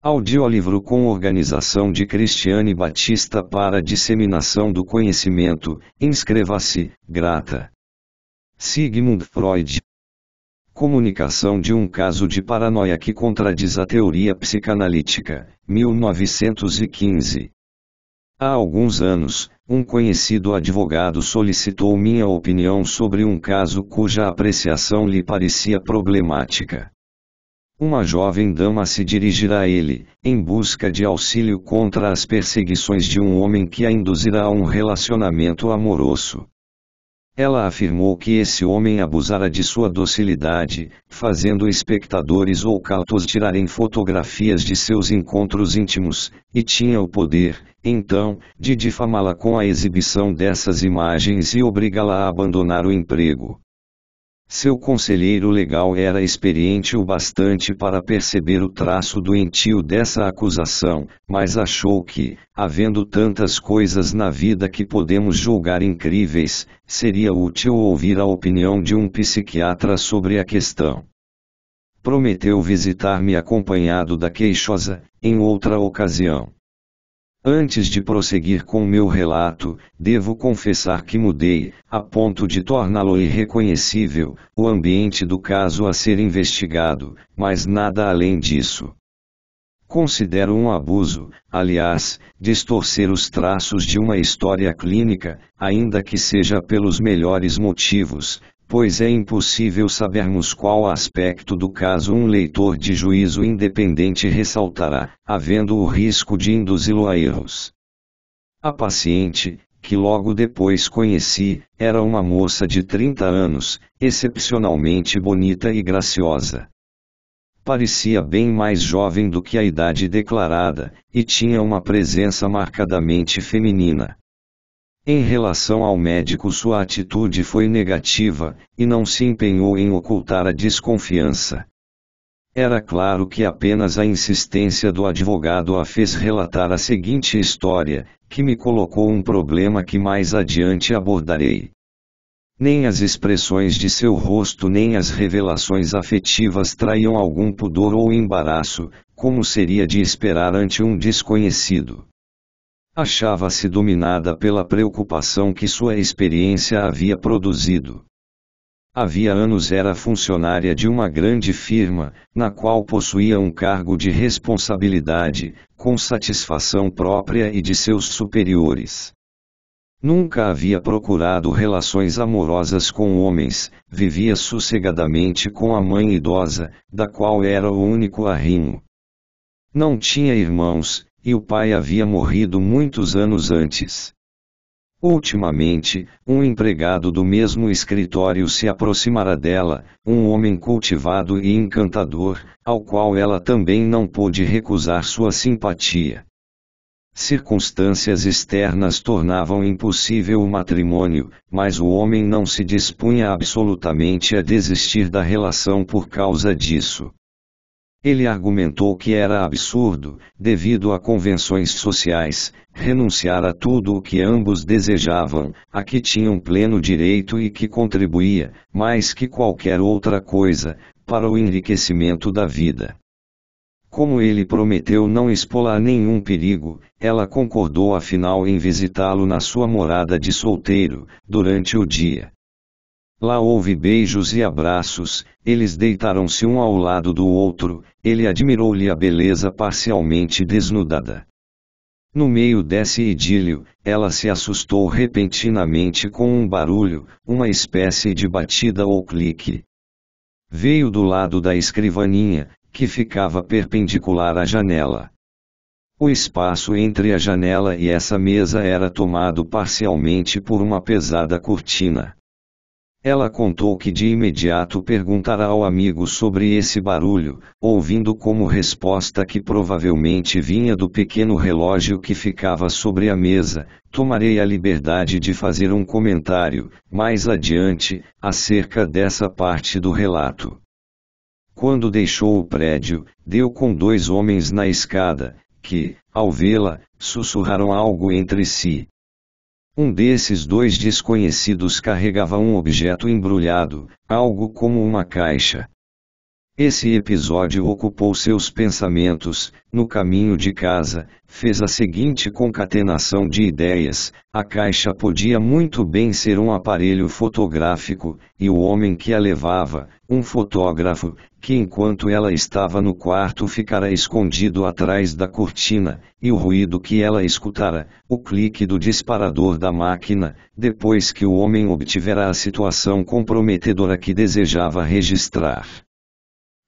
Audiolivro com organização de Cristiane Batista para disseminação do conhecimento. Inscreva-se, grata. Sigmund Freud. Comunicação de um caso de paranoia que contradiz a teoria psicanalítica, 1915. Há alguns anos, um conhecido advogado solicitou minha opinião sobre um caso cuja apreciação lhe parecia problemática. Uma jovem dama se dirigirá a ele, em busca de auxílio contra as perseguições de um homem que a induzirá a um relacionamento amoroso. Ela afirmou que esse homem abusara de sua docilidade, fazendo espectadores ou cautos tirarem fotografias de seus encontros íntimos, e tinha o poder, então, de difamá-la com a exibição dessas imagens e obrigá-la a abandonar o emprego. Seu conselheiro legal era experiente o bastante para perceber o traço doentio dessa acusação, mas achou que, havendo tantas coisas na vida que podemos julgar incríveis, seria útil ouvir a opinião de um psiquiatra sobre a questão. Prometeu visitar-me acompanhado da queixosa, em outra ocasião. Antes de prosseguir com meu relato, devo confessar que mudei, a ponto de torná-lo irreconhecível, o ambiente do caso a ser investigado, mas nada além disso. Considero um abuso, aliás, distorcer os traços de uma história clínica, ainda que seja pelos melhores motivos, pois é impossível sabermos qual aspecto do caso um leitor de juízo independente ressaltará, havendo o risco de induzi-lo a erros. A paciente, que logo depois conheci, era uma moça de 30 anos, excepcionalmente bonita e graciosa. Parecia bem mais jovem do que a idade declarada, e tinha uma presença marcadamente feminina. Em relação ao médico, sua atitude foi negativa, e não se empenhou em ocultar a desconfiança. Era claro que apenas a insistência do advogado a fez relatar a seguinte história, que me colocou um problema que mais adiante abordarei. Nem as expressões de seu rosto nem as revelações afetivas traíam algum pudor ou embaraço, como seria de esperar ante um desconhecido. Achava-se dominada pela preocupação que sua experiência havia produzido. Havia anos era funcionária de uma grande firma, na qual possuía um cargo de responsabilidade, com satisfação própria e de seus superiores. Nunca havia procurado relações amorosas com homens, vivia sossegadamente com a mãe idosa, da qual era o único arrimo. Não tinha irmãos, e o pai havia morrido muitos anos antes. Ultimamente, um empregado do mesmo escritório se aproximara dela, um homem cultivado e encantador, ao qual ela também não pôde recusar sua simpatia. Circunstâncias externas tornavam impossível o matrimônio, mas o homem não se dispunha absolutamente a desistir da relação por causa disso. Ele argumentou que era absurdo, devido a convenções sociais, renunciar a tudo o que ambos desejavam, a que tinham pleno direito e que contribuía, mais que qualquer outra coisa, para o enriquecimento da vida. Como ele prometeu não expô-la a nenhum perigo, ela concordou afinal em visitá-lo na sua morada de solteiro, durante o dia. Lá houve beijos e abraços, eles deitaram-se um ao lado do outro, ele admirou-lhe a beleza parcialmente desnudada. No meio desse idílio, ela se assustou repentinamente com um barulho, uma espécie de batida ou clique. Veio do lado da escrivaninha, que ficava perpendicular à janela. O espaço entre a janela e essa mesa era tomado parcialmente por uma pesada cortina. Ela contou que de imediato perguntara ao amigo sobre esse barulho, ouvindo como resposta que provavelmente vinha do pequeno relógio que ficava sobre a mesa. Tomarei a liberdade de fazer um comentário, mais adiante, acerca dessa parte do relato. Quando deixou o prédio, deu com dois homens na escada, que, ao vê-la, sussurraram algo entre si. Um desses dois desconhecidos carregava um objeto embrulhado, algo como uma caixa. Esse episódio ocupou seus pensamentos. No caminho de casa, fez a seguinte concatenação de ideias: a caixa podia muito bem ser um aparelho fotográfico, e o homem que a levava, um fotógrafo, que enquanto ela estava no quarto ficara escondido atrás da cortina, e o ruído que ela escutara, o clique do disparador da máquina, depois que o homem obtivera a situação comprometedora que desejava registrar.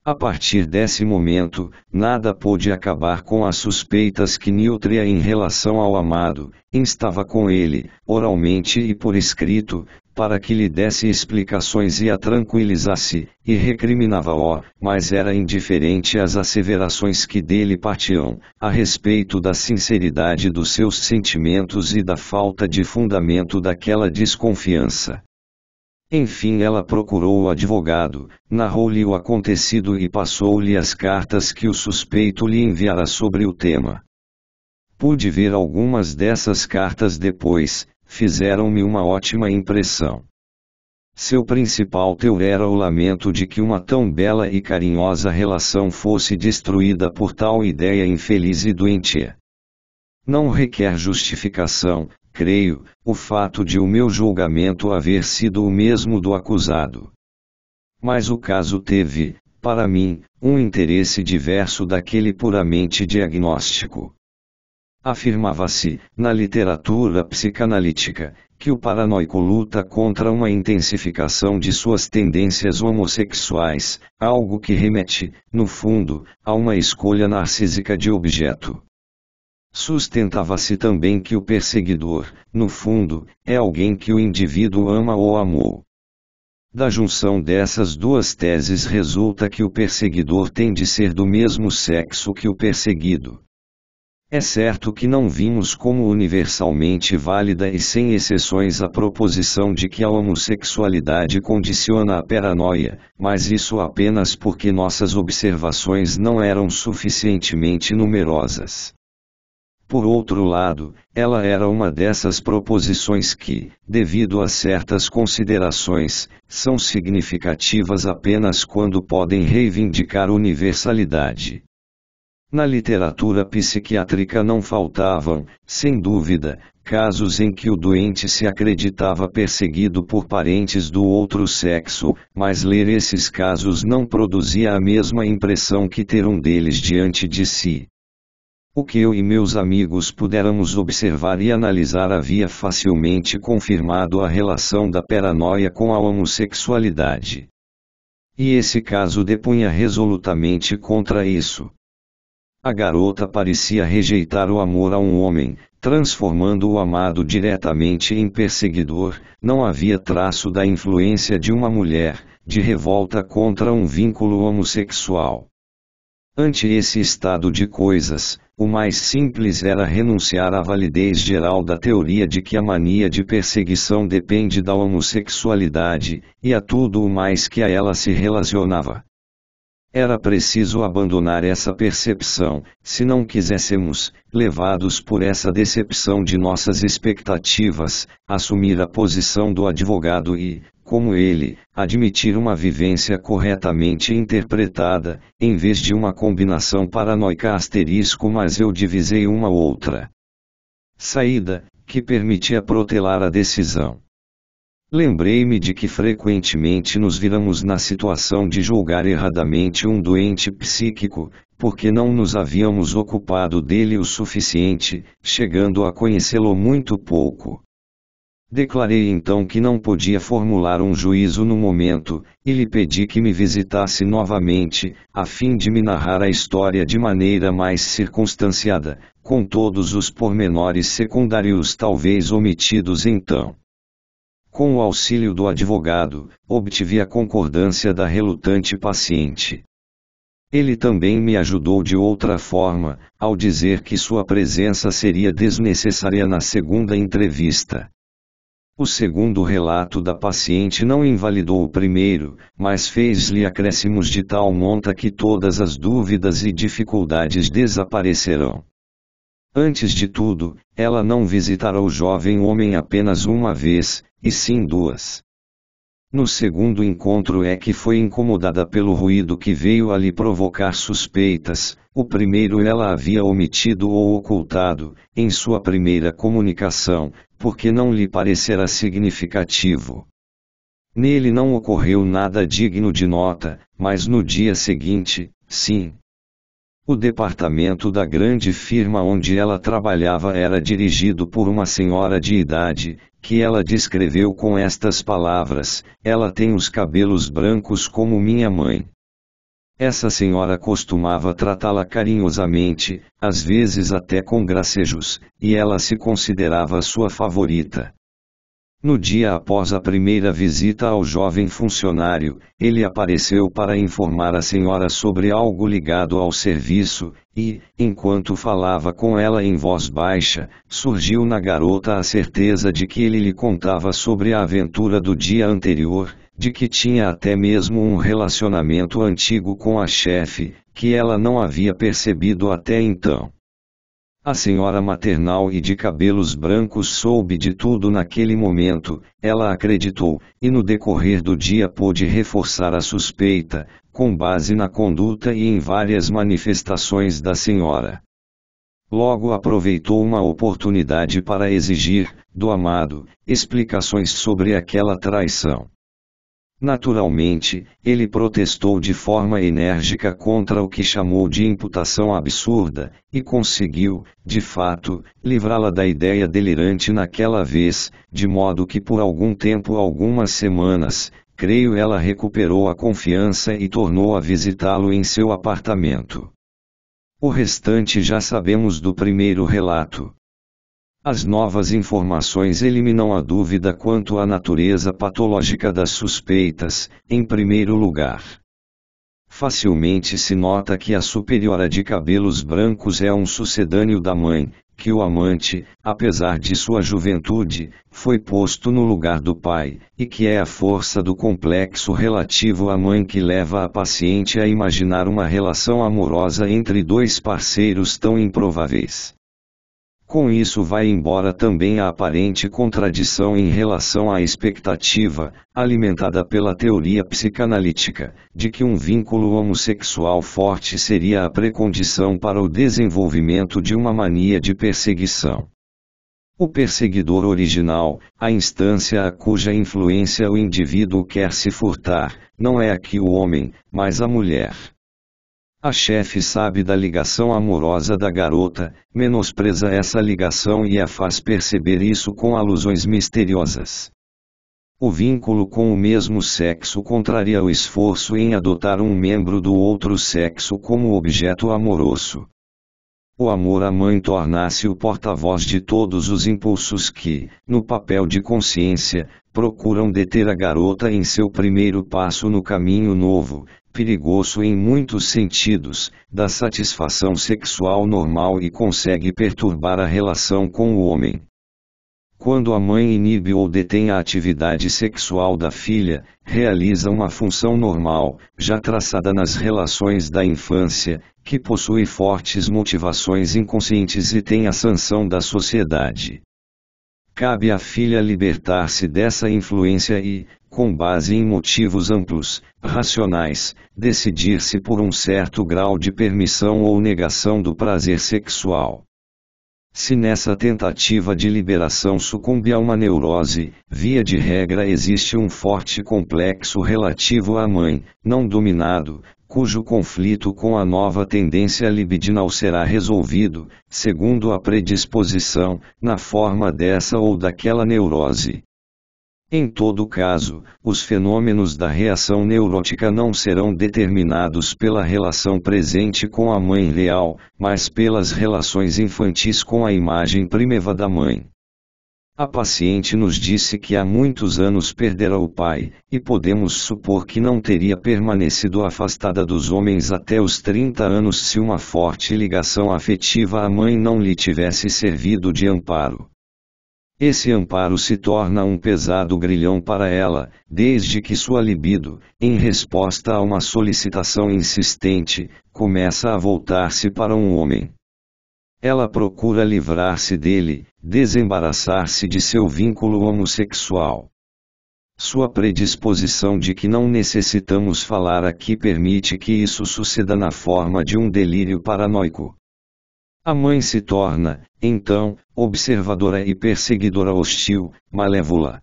A partir desse momento, nada pôde acabar com as suspeitas que nutria em relação ao amado. Instava com ele, oralmente e por escrito, para que lhe desse explicações e a tranquilizasse, e recriminava-o, mas era indiferente às asseverações que dele partiam, a respeito da sinceridade dos seus sentimentos e da falta de fundamento daquela desconfiança. Enfim, ela procurou o advogado, narrou-lhe o acontecido e passou-lhe as cartas que o suspeito lhe enviara sobre o tema. Pude ver algumas dessas cartas depois, fizeram-me uma ótima impressão. Seu principal teor era o lamento de que uma tão bela e carinhosa relação fosse destruída por tal ideia infeliz e doentia. Não requer justificação, creio, o fato de o meu julgamento haver sido o mesmo do acusado. Mas o caso teve, para mim, um interesse diverso daquele puramente diagnóstico. Afirmava-se, na literatura psicanalítica, que o paranoico luta contra uma intensificação de suas tendências homossexuais, algo que remete, no fundo, a uma escolha narcísica de objeto. Sustentava-se também que o perseguidor, no fundo, é alguém que o indivíduo ama ou amou. Da junção dessas duas teses resulta que o perseguidor tem de ser do mesmo sexo que o perseguido. É certo que não vimos como universalmente válida e sem exceções a proposição de que a homossexualidade condiciona a paranoia, mas isso apenas porque nossas observações não eram suficientemente numerosas. Por outro lado, ela era uma dessas proposições que, devido a certas considerações, são significativas apenas quando podem reivindicar universalidade. Na literatura psiquiátrica não faltavam, sem dúvida, casos em que o doente se acreditava perseguido por parentes do outro sexo, mas ler esses casos não produzia a mesma impressão que ter um deles diante de si. O que eu e meus amigos pudéramos observar e analisar havia facilmente confirmado a relação da paranoia com a homossexualidade. E esse caso depunha resolutamente contra isso. A garota parecia rejeitar o amor a um homem, transformando o amado diretamente em perseguidor. Não havia traço da influência de uma mulher, de revolta contra um vínculo homossexual. Ante esse estado de coisas, o mais simples era renunciar à validez geral da teoria de que a mania de perseguição depende da homossexualidade, e a tudo o mais que a ela se relacionava. Era preciso abandonar essa percepção, se não quiséssemos, levados por essa decepção de nossas expectativas, assumir a posição do advogado e, como ele, admitir uma vivência corretamente interpretada, em vez de uma combinação paranoica asterisco, mas eu divisei uma outra saída, que permitia protelar a decisão. Lembrei-me de que frequentemente nos viramos na situação de julgar erradamente um doente psíquico, porque não nos havíamos ocupado dele o suficiente, chegando a conhecê-lo muito pouco. Declarei então que não podia formular um juízo no momento, e lhe pedi que me visitasse novamente, a fim de me narrar a história de maneira mais circunstanciada, com todos os pormenores secundários talvez omitidos então. Com o auxílio do advogado, obtive a concordância da relutante paciente. Ele também me ajudou de outra forma, ao dizer que sua presença seria desnecessária na segunda entrevista. O segundo relato da paciente não invalidou o primeiro, mas fez-lhe acréscimos de tal monta que todas as dúvidas e dificuldades desaparecerão. Antes de tudo, ela não visitara o jovem homem apenas uma vez, e sim duas. No segundo encontro é que foi incomodada pelo ruído que veio a lhe provocar suspeitas. O primeiro ela havia omitido ou ocultado, em sua primeira comunicação, porque não lhe parecera significativo. Nele não ocorreu nada digno de nota, mas no dia seguinte, sim. O departamento da grande firma onde ela trabalhava era dirigido por uma senhora de idade, que ela descreveu com estas palavras: "Ela tem os cabelos brancos como minha mãe." Essa senhora costumava tratá-la carinhosamente, às vezes até com gracejos, e ela se considerava sua favorita. No dia após a primeira visita ao jovem funcionário, ele apareceu para informar a senhora sobre algo ligado ao serviço, e, enquanto falava com ela em voz baixa, surgiu na garota a certeza de que ele lhe contava sobre a aventura do dia anterior, de que tinha até mesmo um relacionamento antigo com a chefe, que ela não havia percebido até então. A senhora maternal e de cabelos brancos soube de tudo naquele momento, ela acreditou, e no decorrer do dia pôde reforçar a suspeita, com base na conduta e em várias manifestações da senhora. Logo aproveitou uma oportunidade para exigir, do amado, explicações sobre aquela traição. Naturalmente, ele protestou de forma enérgica contra o que chamou de imputação absurda, e conseguiu, de fato, livrá-la da ideia delirante naquela vez, de modo que por algum tempo, algumas semanas, creio, ela recuperou a confiança e tornou a visitá-lo em seu apartamento. O restante já sabemos do primeiro relato. As novas informações eliminam a dúvida quanto à natureza patológica das suspeitas, em primeiro lugar. Facilmente se nota que a superiora de cabelos brancos é um sucedâneo da mãe, que o amante, apesar de sua juventude, foi posto no lugar do pai, e que é a força do complexo relativo à mãe que leva a paciente a imaginar uma relação amorosa entre dois parceiros tão improváveis. Com isso vai embora também a aparente contradição em relação à expectativa, alimentada pela teoria psicanalítica, de que um vínculo homossexual forte seria a precondição para o desenvolvimento de uma mania de perseguição. O perseguidor original, a instância a cuja influência o indivíduo quer se furtar, não é aqui o homem, mas a mulher. A chefe sabe da ligação amorosa da garota, menospreza essa ligação e a faz perceber isso com alusões misteriosas. O vínculo com o mesmo sexo contraria o esforço em adotar um membro do outro sexo como objeto amoroso. O amor à mãe torna-se o porta-voz de todos os impulsos que, no papel de consciência, procuram deter a garota em seu primeiro passo no caminho novo, perigoso em muitos sentidos, da satisfação sexual normal e consegue perturbar a relação com o homem. Quando a mãe inibe ou detém a atividade sexual da filha, realiza uma função normal, já traçada nas relações da infância, que possui fortes motivações inconscientes e tem a sanção da sociedade. Cabe à filha libertar-se dessa influência e, com base em motivos amplos, racionais, decidir-se por um certo grau de permissão ou negação do prazer sexual. Se nessa tentativa de liberação sucumbe a uma neurose, via de regra existe um forte complexo relativo à mãe, não dominado, cujo conflito com a nova tendência libidinal será resolvido, segundo a predisposição, na forma dessa ou daquela neurose. Em todo caso, os fenômenos da reação neurótica não serão determinados pela relação presente com a mãe real, mas pelas relações infantis com a imagem primeva da mãe. A paciente nos disse que há muitos anos perdera o pai, e podemos supor que não teria permanecido afastada dos homens até os 30 anos se uma forte ligação afetiva à mãe não lhe tivesse servido de amparo. Esse amparo se torna um pesado grilhão para ela, desde que sua libido, em resposta a uma solicitação insistente, começa a voltar-se para um homem. Ela procura livrar-se dele, desembaraçar-se de seu vínculo homossexual. Sua predisposição de que não necessitamos falar aqui permite que isso suceda na forma de um delírio paranoico. A mãe se torna, então, observadora e perseguidora hostil, malévola.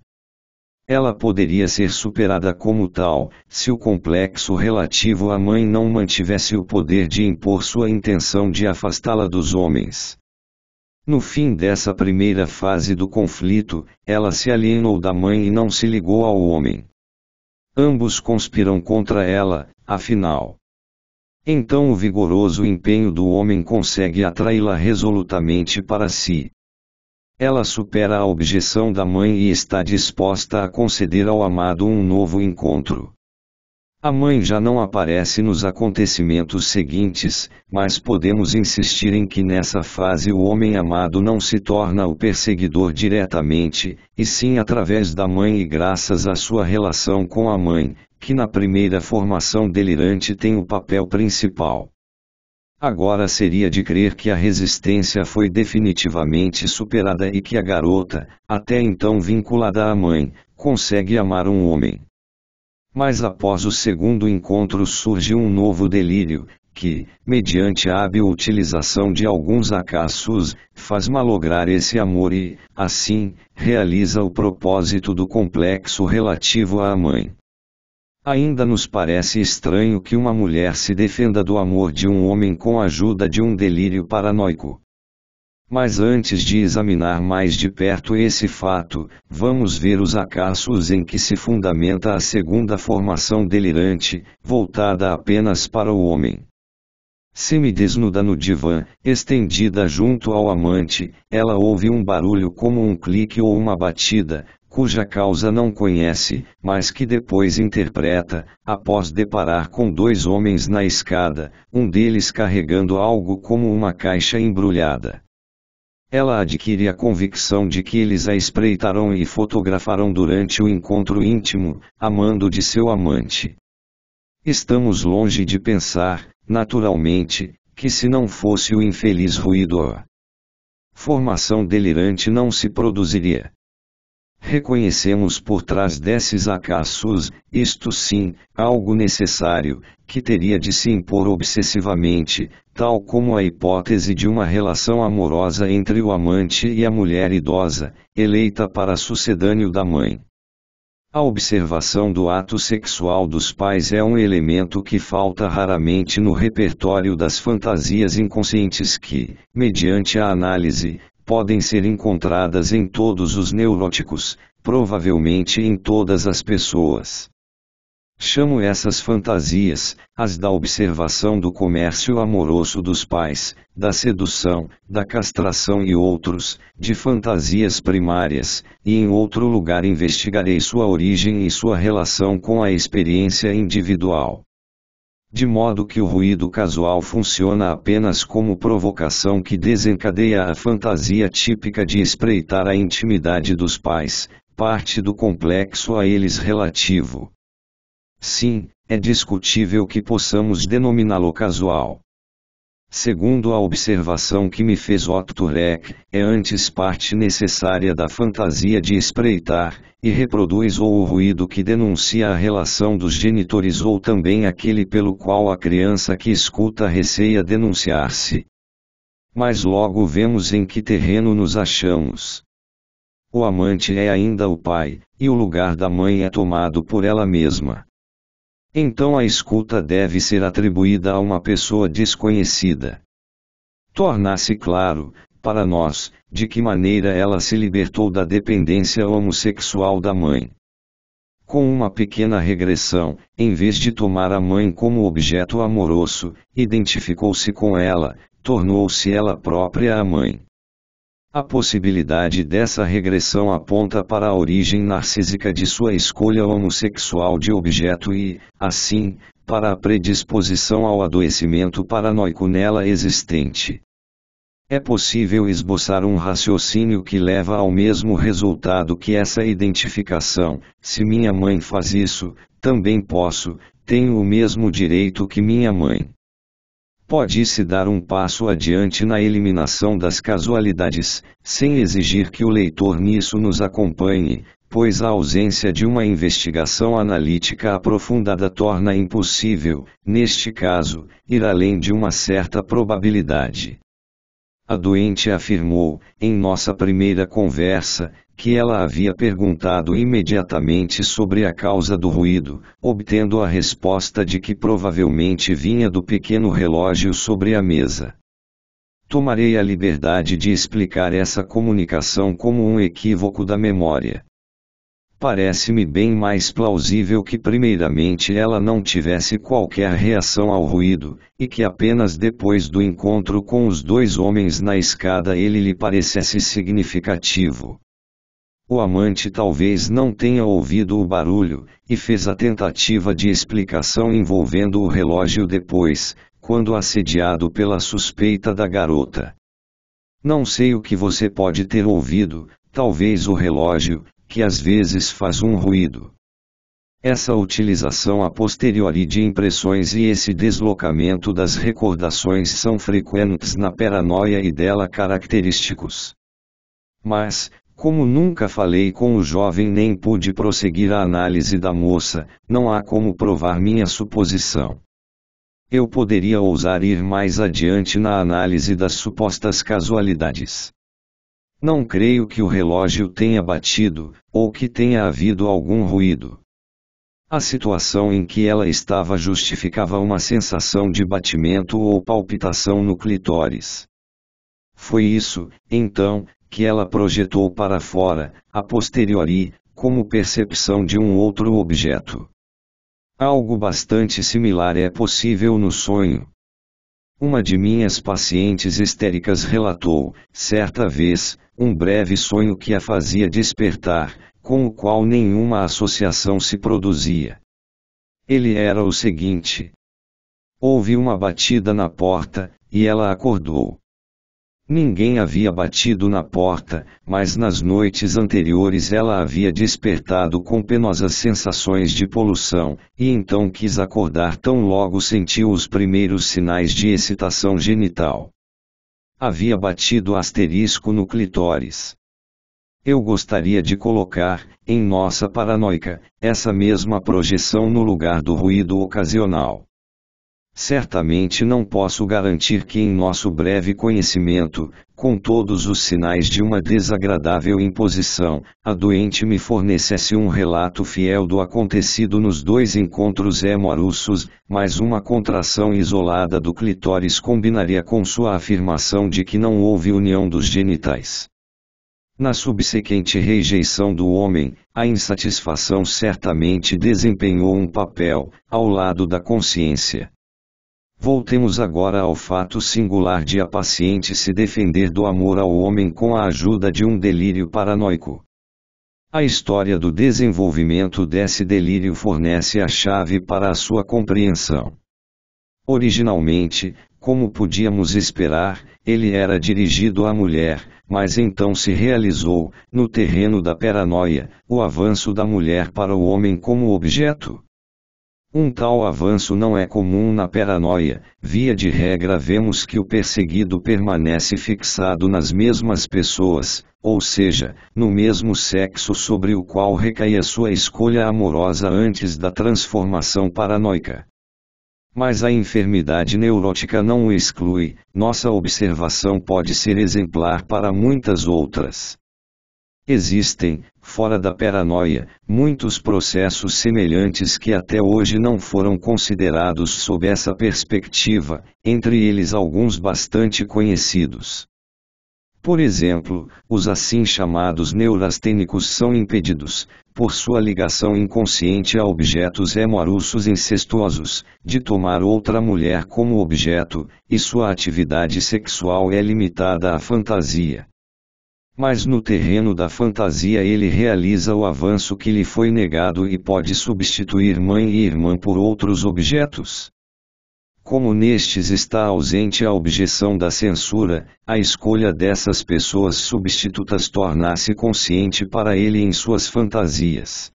Ela poderia ser superada como tal, se o complexo relativo à mãe não mantivesse o poder de impor sua intenção de afastá-la dos homens. No fim dessa primeira fase do conflito, ela se alienou da mãe e não se ligou ao homem. Ambos conspiram contra ela, afinal. Então o vigoroso empenho do homem consegue atraí-la resolutamente para si. Ela supera a objeção da mãe e está disposta a conceder ao amado um novo encontro. A mãe já não aparece nos acontecimentos seguintes, mas podemos insistir em que nessa fase o homem amado não se torna o perseguidor diretamente, e sim através da mãe e graças à sua relação com a mãe, que na primeira formação delirante tem o papel principal. Agora seria de crer que a resistência foi definitivamente superada e que a garota, até então vinculada à mãe, consegue amar um homem. Mas após o segundo encontro surge um novo delírio, que, mediante a hábil utilização de alguns acassos, faz malograr esse amor e, assim, realiza o propósito do complexo relativo à mãe. Ainda nos parece estranho que uma mulher se defenda do amor de um homem com a ajuda de um delírio paranoico. Mas antes de examinar mais de perto esse fato, vamos ver os acassos em que se fundamenta a segunda formação delirante, voltada apenas para o homem. Semi-desnuda no divã, estendida junto ao amante, ela ouve um barulho como um clique ou uma batida, cuja causa não conhece, mas que depois interpreta, após deparar com dois homens na escada, um deles carregando algo como uma caixa embrulhada. Ela adquire a convicção de que eles a espreitarão e fotografarão durante o encontro íntimo, amando de seu amante. Estamos longe de pensar, naturalmente, que se não fosse o infeliz ruído a formação delirante não se produziria. Reconhecemos por trás desses acassos, isto sim, algo necessário, que teria de se impor obsessivamente, tal como a hipótese de uma relação amorosa entre o amante e a mulher idosa, eleita para sucedâneo da mãe. A observação do ato sexual dos pais é um elemento que falta raramente no repertório das fantasias inconscientes que, mediante a análise, podem ser encontradas em todos os neuróticos, provavelmente em todas as pessoas. Chamo essas fantasias, as da observação do comércio amoroso dos pais, da sedução, da castração e outros, de fantasias primárias, e em outro lugar investigarei sua origem e sua relação com a experiência individual. De modo que o ruído casual funciona apenas como provocação que desencadeia a fantasia típica de espreitar a intimidade dos pais, parte do complexo a eles relativo. Sim, é discutível que possamos denominá-lo casual. Segundo a observação que me fez Otto Turek, é antes parte necessária da fantasia de espreitar, e reproduz ou o ruído que denuncia a relação dos genitores ou também aquele pelo qual a criança que escuta receia denunciar-se. Mas logo vemos em que terreno nos achamos. O amante é ainda o pai, e o lugar da mãe é tomado por ela mesma. Então a escuta deve ser atribuída a uma pessoa desconhecida. Torna-se claro, para nós, de que maneira ela se libertou da dependência homossexual da mãe. Com uma pequena regressão, em vez de tomar a mãe como objeto amoroso, identificou-se com ela, tornou-se ela própria a mãe. A possibilidade dessa regressão aponta para a origem narcísica de sua escolha homossexual de objeto e, assim, para a predisposição ao adoecimento paranoico nela existente. É possível esboçar um raciocínio que leva ao mesmo resultado que essa identificação: se minha mãe faz isso, também posso, tenho o mesmo direito que minha mãe. Pode-se dar um passo adiante na eliminação das casualidades, sem exigir que o leitor nisso nos acompanhe, pois a ausência de uma investigação analítica aprofundada torna impossível, neste caso, ir além de uma certa probabilidade. A doente afirmou, em nossa primeira conversa, que ela havia perguntado imediatamente sobre a causa do ruído, obtendo a resposta de que provavelmente vinha do pequeno relógio sobre a mesa. Tomarei a liberdade de explicar essa comunicação como um equívoco da memória. Parece-me bem mais plausível que primeiramente ela não tivesse qualquer reação ao ruído, e que apenas depois do encontro com os dois homens na escada ele lhe parecesse significativo. O amante talvez não tenha ouvido o barulho, e fez a tentativa de explicação envolvendo o relógio depois, quando assediado pela suspeita da garota. Não sei o que você pode ter ouvido, talvez o relógio, que às vezes faz um ruído. Essa utilização a posteriori de impressões e esse deslocamento das recordações são frequentes na paranoia e dela característicos. Mas, como nunca falei com o jovem nem pude prosseguir a análise da moça, não há como provar minha suposição. Eu poderia ousar ir mais adiante na análise das supostas casualidades. Não creio que o relógio tenha batido, ou que tenha havido algum ruído. A situação em que ela estava justificava uma sensação de batimento ou palpitação no clitóris. Foi isso, então, que ela projetou para fora, a posteriori, como percepção de um outro objeto. Algo bastante similar é possível no sonho. Uma de minhas pacientes histéricas relatou, certa vez, um breve sonho que a fazia despertar, com o qual nenhuma associação se produzia. Ele era o seguinte: houve uma batida na porta, e ela acordou. Ninguém havia batido na porta, mas nas noites anteriores ela havia despertado com penosas sensações de poluição, e então quis acordar tão logo sentiu os primeiros sinais de excitação genital. Havia batido asterisco no clitóris. Eu gostaria de colocar, em nossa paranoica, essa mesma projeção no lugar do ruído ocasional. Certamente não posso garantir que em nosso breve conhecimento, com todos os sinais de uma desagradável imposição, a doente me fornecesse um relato fiel do acontecido nos dois encontros amorosos, mas uma contração isolada do clitóris combinaria com sua afirmação de que não houve união dos genitais. Na subsequente rejeição do homem, a insatisfação certamente desempenhou um papel, ao lado da consciência. Voltemos agora ao fato singular de a paciente se defender do amor ao homem com a ajuda de um delírio paranoico. A história do desenvolvimento desse delírio fornece a chave para a sua compreensão. Originalmente, como podíamos esperar, ele era dirigido à mulher, mas então se realizou, no terreno da paranoia, o avanço da mulher para o homem como objeto. Um tal avanço não é comum na paranoia, via de regra vemos que o perseguido permanece fixado nas mesmas pessoas, ou seja, no mesmo sexo sobre o qual recaía sua escolha amorosa antes da transformação paranoica. Mas a enfermidade neurótica não o exclui, nossa observação pode ser exemplar para muitas outras. Existem, fora da paranoia, muitos processos semelhantes que até hoje não foram considerados sob essa perspectiva, entre eles alguns bastante conhecidos. Por exemplo, os assim chamados neurastênicos são impedidos, por sua ligação inconsciente a objetos amorosos incestuosos, de tomar outra mulher como objeto, e sua atividade sexual é limitada à fantasia. Mas no terreno da fantasia ele realiza o avanço que lhe foi negado e pode substituir mãe e irmã por outros objetos. Como nestes está ausente a objeção da censura, a escolha dessas pessoas substitutas torna-se consciente para ele em suas fantasias.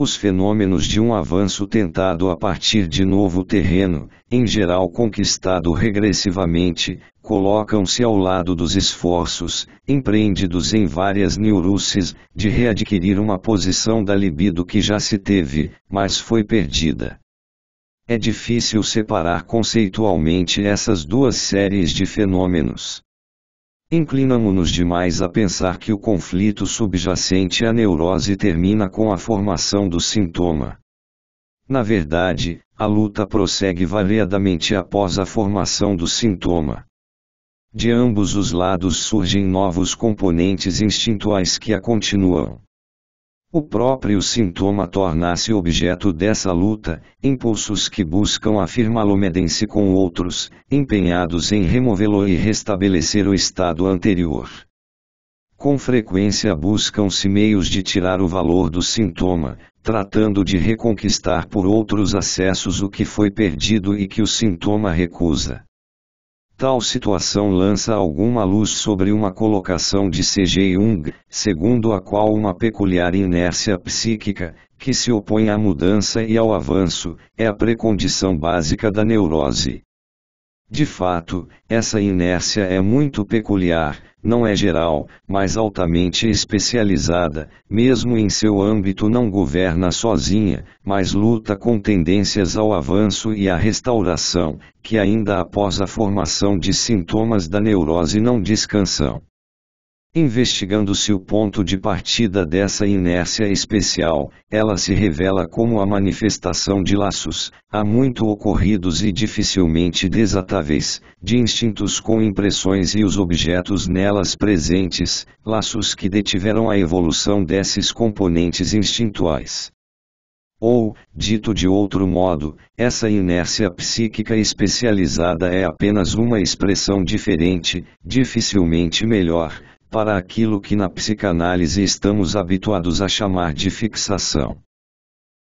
Os fenômenos de um avanço tentado a partir de novo terreno, em geral conquistado regressivamente, colocam-se ao lado dos esforços, empreendidos em várias neuroses, de readquirir uma posição da libido que já se teve, mas foi perdida. É difícil separar conceitualmente essas duas séries de fenômenos. Inclinamo-nos demais a pensar que o conflito subjacente à neurose termina com a formação do sintoma. Na verdade, a luta prossegue variadamente após a formação do sintoma. De ambos os lados surgem novos componentes instintuais que a continuam. O próprio sintoma torna-se objeto dessa luta, impulsos que buscam afirmá-lo medem-se com outros, empenhados em removê-lo e restabelecer o estado anterior. Com frequência buscam-se meios de tirar o valor do sintoma, tratando de reconquistar por outros acessos o que foi perdido e que o sintoma recusa. Tal situação lança alguma luz sobre uma colocação de C.G. Jung, segundo a qual uma peculiar inércia psíquica, que se opõe à mudança e ao avanço, é a precondição básica da neurose. De fato, essa inércia é muito peculiar, não é geral, mas altamente especializada, mesmo em seu âmbito não governa sozinha, mas luta com tendências ao avanço e à restauração, que ainda após a formação de sintomas da neurose não descansam. Investigando-se o ponto de partida dessa inércia especial, ela se revela como a manifestação de laços, há muito ocorridos e dificilmente desatáveis, de instintos com impressões e os objetos nelas presentes, laços que detiveram a evolução desses componentes instintuais. Ou, dito de outro modo, essa inércia psíquica especializada é apenas uma expressão diferente, dificilmente melhor, para aquilo que na psicanálise estamos habituados a chamar de fixação.